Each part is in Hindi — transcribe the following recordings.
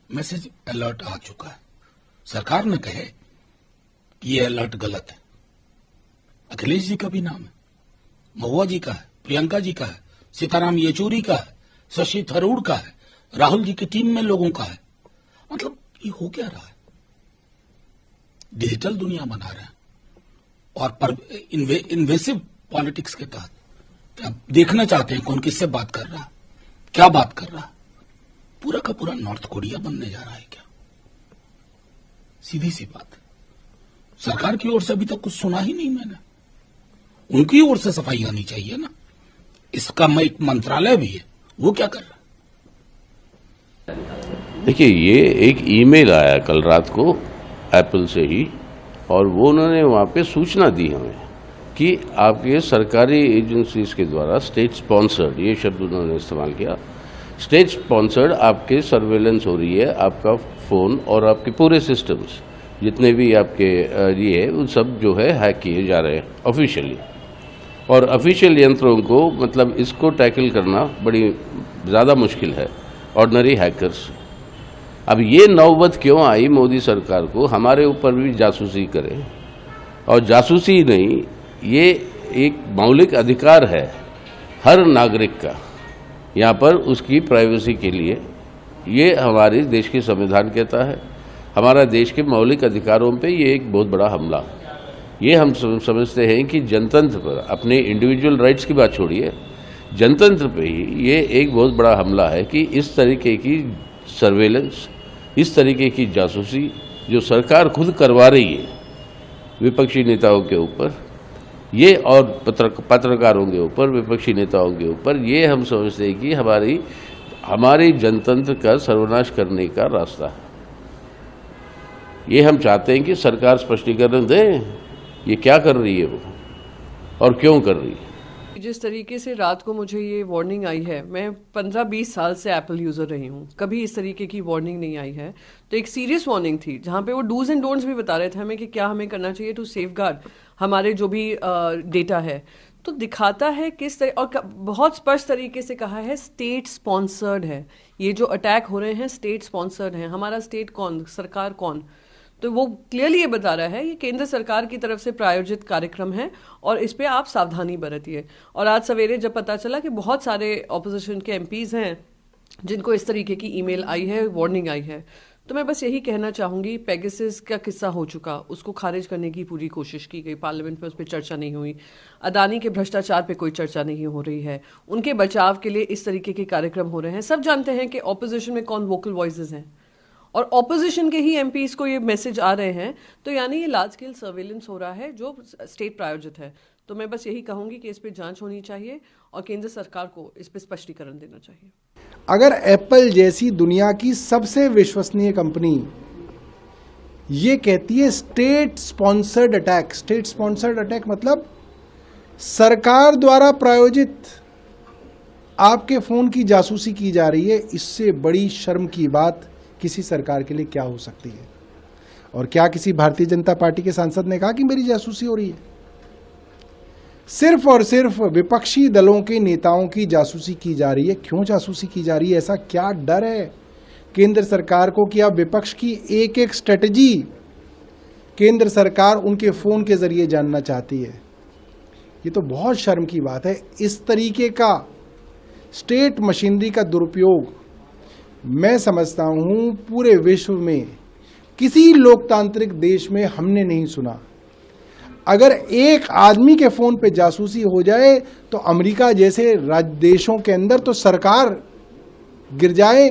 मैसेज अलर्ट आ चुका है। सरकार ने कहे कि ये अलर्ट गलत है। अखिलेश जी का भी नाम है, महुआ जी का है, प्रियंका जी का है, सीताराम येचूरी का है, शशि थरूर का है, राहुल जी की टीम में लोगों का है। मतलब ये हो क्या रहा है? डिजिटल दुनिया बना रहे हैं और इन्वेसिव पॉलिटिक्स के तहत क्या देखना चाहते हैं कौन किससे बात कर रहा है, क्या बात कर रहा है। पूरा का पूरा नॉर्थ कोरिया बनने जा रहा है क्या? सीधी सी बात है। सरकार की ओर से अभी तक कुछ सुना ही नहीं मैंने। उनकी ओर से सफाई आनी चाहिए ना। इसका एक मंत्रालय भी है, वो क्या कर रहा है? देखिए, ये एक ईमेल आया कल रात को एप्पल से ही, और वो उन्होंने वहाँ पे सूचना दी हमें कि आपके सरकारी एजेंसीज के द्वारा स्टेट स्पॉन्सर्ड, ये शब्द उन्होंने इस्तेमाल किया, स्टेट स्पॉन्सर्ड आपके सर्वेलेंस हो रही है, आपका फ़ोन और आपके पूरे सिस्टम्स जितने भी आपके ये उन सब जो है हैक किए जा रहे हैं ऑफिशियली। और ऑफिशियल यंत्रों को मतलब इसको टैकल करना बड़ी ज़्यादा मुश्किल है ऑर्डिनरी हैकर्स। अब ये नौबत क्यों आई मोदी सरकार को हमारे ऊपर भी जासूसी करे? और जासूसी नहीं, ये एक मौलिक अधिकार है हर नागरिक का, यहाँ पर उसकी प्राइवेसी के लिए। ये हमारे देश के संविधान कहता है, हमारा देश के मौलिक अधिकारों पे ये एक बहुत बड़ा हमला। ये हम समझते हैं कि जनतंत्र पर, अपने इंडिविजुअल राइट्स की बात छोड़िए, जनतंत्र पे ही ये एक बहुत बड़ा हमला है कि इस तरीके की सर्वेलेंस, इस तरीके की जासूसी जो सरकार खुद करवा रही है विपक्षी नेताओं के ऊपर, ये और पत्रकारों के ऊपर, विपक्षी नेताओं के ऊपर, ये हम समझते हैं कि हमारी जनतंत्र का सर्वनाश करने का रास्ता है। ये हम चाहते हैं कि सरकार स्पष्टीकरण दे ये क्या कर रही है वो और क्यों कर रही है। जिस तरीके से रात को मुझे ये वार्निंग आई है, मैं 15-20 साल से एप्पल यूज़र रही हूँ, कभी इस तरीके की वार्निंग नहीं आई है। तो एक सीरियस वार्निंग थी जहाँ पे वो डूज एंड डोंट्स भी बता रहे थे हमें कि क्या हमें करना चाहिए टू सेफगार्ड हमारे जो भी डेटा है। तो दिखाता है किस तरह, और बहुत स्पष्ट तरीके से कहा है स्टेट स्पॉन्सर्ड है। ये जो अटैक हो रहे हैं स्टेट स्पॉन्सर्ड हैं। हमारा स्टेट कौन, सरकार कौन? तो वो क्लियरली ये बता रहा है ये केंद्र सरकार की तरफ से प्रायोजित कार्यक्रम है और इस पे आप सावधानी बरतिए। और आज सवेरे जब पता चला कि बहुत सारे ऑपोजिशन के एमपीज हैं जिनको इस तरीके की ईमेल आई है, वार्निंग आई है, तो मैं बस यही कहना चाहूंगी, पेगासस का किस्सा हो चुका, उसको खारिज करने की पूरी कोशिश की गई, पार्लियामेंट में उस पर चर्चा नहीं हुई। अदानी के भ्रष्टाचार पे कोई चर्चा नहीं हो रही है, उनके बचाव के लिए इस तरीके के कार्यक्रम हो रहे हैं। सब जानते हैं कि ऑपोजिशन में कौन वोकल वॉइसेस हैं और ऑपोजिशन के ही एमपीज को ये मैसेज आ रहे हैं, तो यानी ये लार्ज स्केल सर्वेलेंस हो रहा है जो स्टेट प्रायोजित है। तो मैं बस यही कहूंगी कि इस पे जांच होनी चाहिए और केंद्र सरकार को इस पे स्पष्टीकरण देना चाहिए। अगर एप्पल जैसी दुनिया की सबसे विश्वसनीय कंपनी ये कहती है state sponsored attack, state sponsored attack मतलब सरकार द्वारा प्रायोजित आपके फोन की जासूसी की जा रही है, इससे बड़ी शर्म की बात किसी सरकार के लिए क्या हो सकती है? और क्या किसी भारतीय जनता पार्टी के सांसद ने कहा कि मेरी जासूसी हो रही है? सिर्फ और सिर्फ विपक्षी दलों के नेताओं की जासूसी की जा रही है। क्यों जासूसी की जा रही है? ऐसा क्या डर है केंद्र सरकार को कि अब विपक्ष की एक एक स्ट्रेटजी केंद्र सरकार उनके फोन के जरिए जानना चाहती है? ये तो बहुत शर्म की बात है। इस तरीके का स्टेट मशीनरी का दुरुपयोग मैं समझता हूं पूरे विश्व में किसी लोकतांत्रिक देश में हमने नहीं सुना। अगर एक आदमी के फोन पे जासूसी हो जाए तो अमेरिका जैसे देशों के अंदर तो सरकार गिर जाए,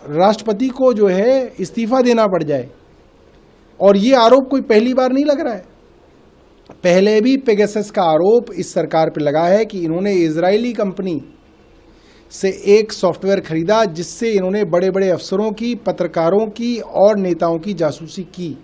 राष्ट्रपति को जो है इस्तीफा देना पड़ जाए। और ये आरोप कोई पहली बार नहीं लग रहा है, पहले भी पेगासस का आरोप इस सरकार पर लगा है कि इन्होंने इजरायली कंपनी से एक सॉफ्टवेयर खरीदा जिससे इन्होंने बड़े बड़े अफसरों की, पत्रकारों की और नेताओं की जासूसी की।